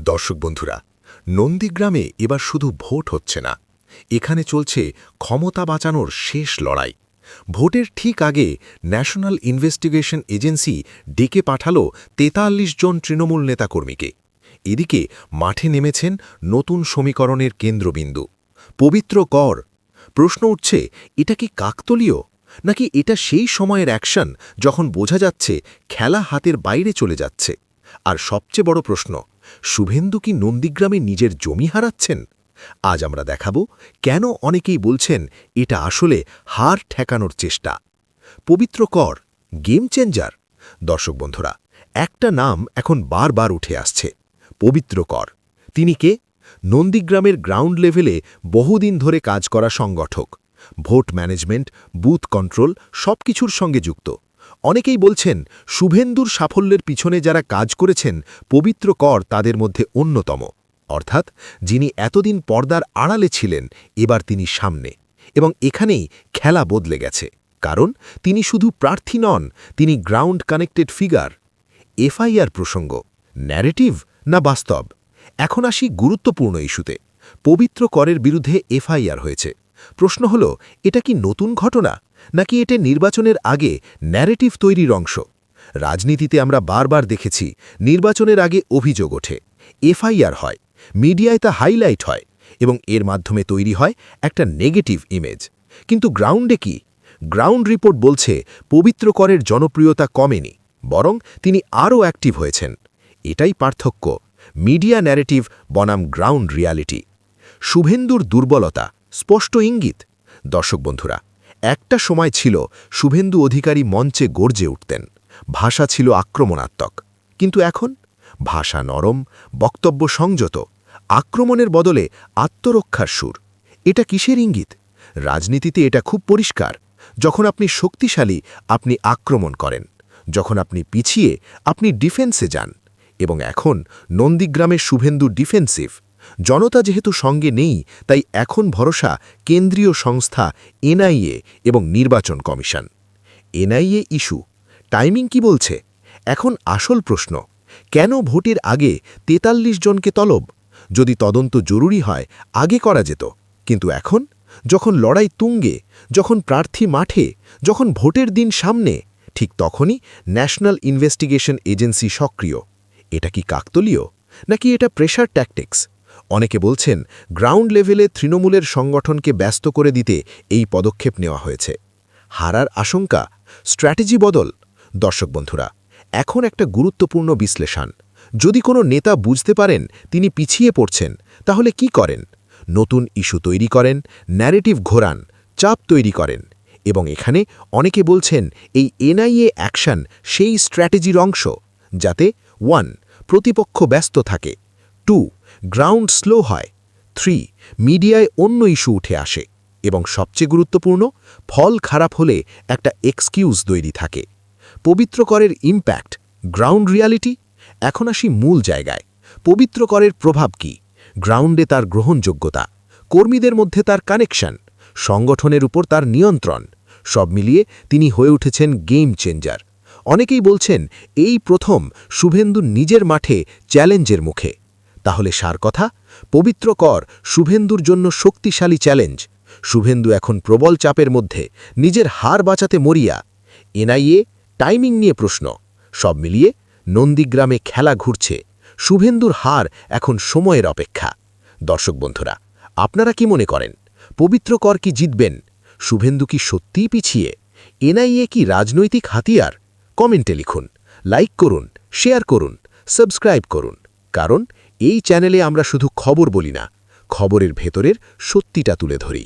দর্শক বন্ধুরা, নন্দীগ্রামে এবার শুধু ভোট হচ্ছে না, এখানে চলছে ক্ষমতা বাঁচানোর শেষ লড়াই। ভোটের ঠিক আগে ন্যাশনাল ইনভেস্টিগেশন এজেন্সি ডেকে পাঠাল ৪৩ জন তৃণমূল নেতাকর্মীকে। এদিকে মাঠে নেমেছেন নতুন সমীকরণের কেন্দ্রবিন্দু পবিত্র কর। প্রশ্ন উঠছে, এটা কি কাকতলীয়, নাকি এটা সেই সময়ের অ্যাকশন যখন বোঝা যাচ্ছে খেলা হাতের বাইরে চলে যাচ্ছে? আর সবচেয়ে বড় প্রশ্ন, শুভেন্দু কি নন্দীগ্রামে নিজের জমি হারাচ্ছেন? আজ আমরা দেখাব কেন অনেকেই বলছেন এটা আসলে হার ঠেকানোর চেষ্টা। পবিত্র কর গেম চেঞ্জার। দর্শক বন্ধুরা, একটা নাম এখন বারবার উঠে আসছে, পবিত্র কর। তিনি কে? নন্দীগ্রামের গ্রাউন্ড লেভেলে বহুদিন ধরে কাজ করা সংগঠক, ভোট ম্যানেজমেন্ট, বুথ কন্ট্রোল সবকিছুর সঙ্গে যুক্ত। অনেকেই বলছেন শুভেন্দুর সাফল্যের পিছনে যারা কাজ করেছেন, পবিত্র কর তাদের মধ্যে অন্যতম। অর্থাৎ যিনি এতদিন পর্দার আড়ালে ছিলেন, এবার তিনি সামনে। এবং এখানেই খেলা বদলে গেছে, কারণ তিনি শুধু প্রার্থী নন, তিনি গ্রাউন্ড কানেক্টেড ফিগার। এফআইআর প্রসঙ্গ, ন্যারেটিভ না বাস্তব? এখন আসি গুরুত্বপূর্ণ ইস্যুতে। পবিত্র করের বিরুদ্ধে এফআইআর হয়েছে। প্রশ্ন হল, এটা কি নতুন ঘটনা, নাকি এটা নির্বাচনের আগে ন্যারেটিভ তৈরির অংশ? রাজনীতিতে আমরা বারবার দেখেছি, নির্বাচনের আগে অভিযোগ ওঠে, এফআইআর হয়, মিডিয়ায় তা হাইলাইট হয়, এবং এর মাধ্যমে তৈরি হয় একটা নেগেটিভ ইমেজ। কিন্তু গ্রাউন্ডে কি? গ্রাউন্ড রিপোর্ট বলছে পবিত্র করের জনপ্রিয়তা কমেনি, বরং তিনি আরও অ্যাক্টিভ হয়েছেন। এটাই পার্থক্য, মিডিয়া ন্যারেটিভ বনাম গ্রাউন্ড রিয়ালিটি। শুভেন্দুর দুর্বলতা স্পষ্ট ইঙ্গিত। দর্শক বন্ধুরা, একটা সময় ছিল শুভেন্দু অধিকারী মঞ্চে গর্জে উঠতেন, ভাষা ছিল আক্রমণাত্মক। কিন্তু এখন ভাষা নরম, বক্তব্য সংযত, আক্রমণের বদলে আত্মরক্ষার সুর। এটা কিসের ইঙ্গিত? রাজনীতিতে এটা খুব পরিষ্কার। যখন আপনি শক্তিশালী, আপনি আক্রমণ করেন; যখন আপনি পিছিয়ে, আপনি ডিফেন্সে যান। এবং এখন নন্দীগ্রামে শুভেন্দু ডিফেন্সিভ। জনতা যেহেতু সঙ্গে নেই, তাই এখন ভরসা কেন্দ্রীয় সংস্থা এনআইএ এবং নির্বাচন কমিশন। এনআইএ ইস্যু টাইমিং কি বলছে? এখন আসল প্রশ্ন, কেন ভোটের আগে ৪৩ জনকে তলব? যদি তদন্ত জরুরি হয়, আগে করা যেত। কিন্তু এখন, যখন লড়াই তুঙ্গে, যখন প্রার্থী মাঠে, যখন ভোটের দিন সামনে, ঠিক তখনই ন্যাশনাল ইনভেস্টিগেশন এজেন্সি সক্রিয়। এটা কি কাকতলীয়, নাকি এটা প্রেশার ট্যাকটিক্স? অনেকে বলছেন গ্রাউন্ড লেভেলে তৃণমূলের সংগঠনকে ব্যস্ত করে দিতে এই পদক্ষেপ নেওয়া হয়েছে। হারার আশঙ্কা, স্ট্র্যাটেজি বদল। দর্শক বন্ধুরা, এখন একটা গুরুত্বপূর্ণ বিশ্লেষণ। যদি কোনো নেতা বুঝতে পারেন তিনি পিছিয়ে পড়ছেন, তাহলে কি করেন? নতুন ইস্যু তৈরি করেন, ন্যারেটিভ ঘোরান, চাপ তৈরি করেন। এবং এখানে অনেকে বলছেন এই এনআইএ অ্যাকশন সেই স্ট্র্যাটেজির অংশ, যাতে 1. প্রতিপক্ষ ব্যস্ত থাকে, 2. গ্রাউন্ড স্লো হয়, 3. মিডিয়ায় অন্য ইস্যু উঠে আসে, এবং সবচেয়ে গুরুত্বপূর্ণ, ফল খারাপ হলে একটা এক্সকিউজ তৈরি থাকে। পবিত্র করের ইম্প্যাক্ট, গ্রাউন্ড রিয়ালিটি। এখন আসি মূল জায়গায়। পবিত্র করের প্রভাব কি? গ্রাউন্ডে তার গ্রহণযোগ্যতা, কর্মীদের মধ্যে তার কানেকশন, সংগঠনের উপর তার নিয়ন্ত্রণ, সব মিলিয়ে তিনি হয়ে উঠেছেন গেম চেঞ্জার। অনেকেই বলছেন এই প্রথম শুভেন্দু নিজের মাঠে চ্যালেঞ্জের মুখে। তাহলে সার কথা, পবিত্র কর শুভেন্দুর জন্য শক্তিশালী চ্যালেঞ্জ। শুভেন্দু এখন প্রবল চাপের মধ্যে, নিজের হার বাঁচাতে মরিয়া। এনআইএ টাইমিং নিয়ে প্রশ্ন। সব মিলিয়ে নন্দীগ্রামে খেলা ঘুরছে, শুভেন্দুর হার এখন সময়ের অপেক্ষা। দর্শক বন্ধুরা, আপনারা কি মনে করেন? পবিত্র কর কি জিতবেন? শুভেন্দু কি সত্যিই পিছিয়ে? এনআইএ কি রাজনৈতিক হাতিয়ার? কমেন্টে লিখুন, লাইক করুন, শেয়ার করুন, সাবস্ক্রাইব করুন। কারণ এই চ্যানেলে আমরা শুধু খবর বলি না, খবরের ভেতরের সত্যিটা তুলে ধরি।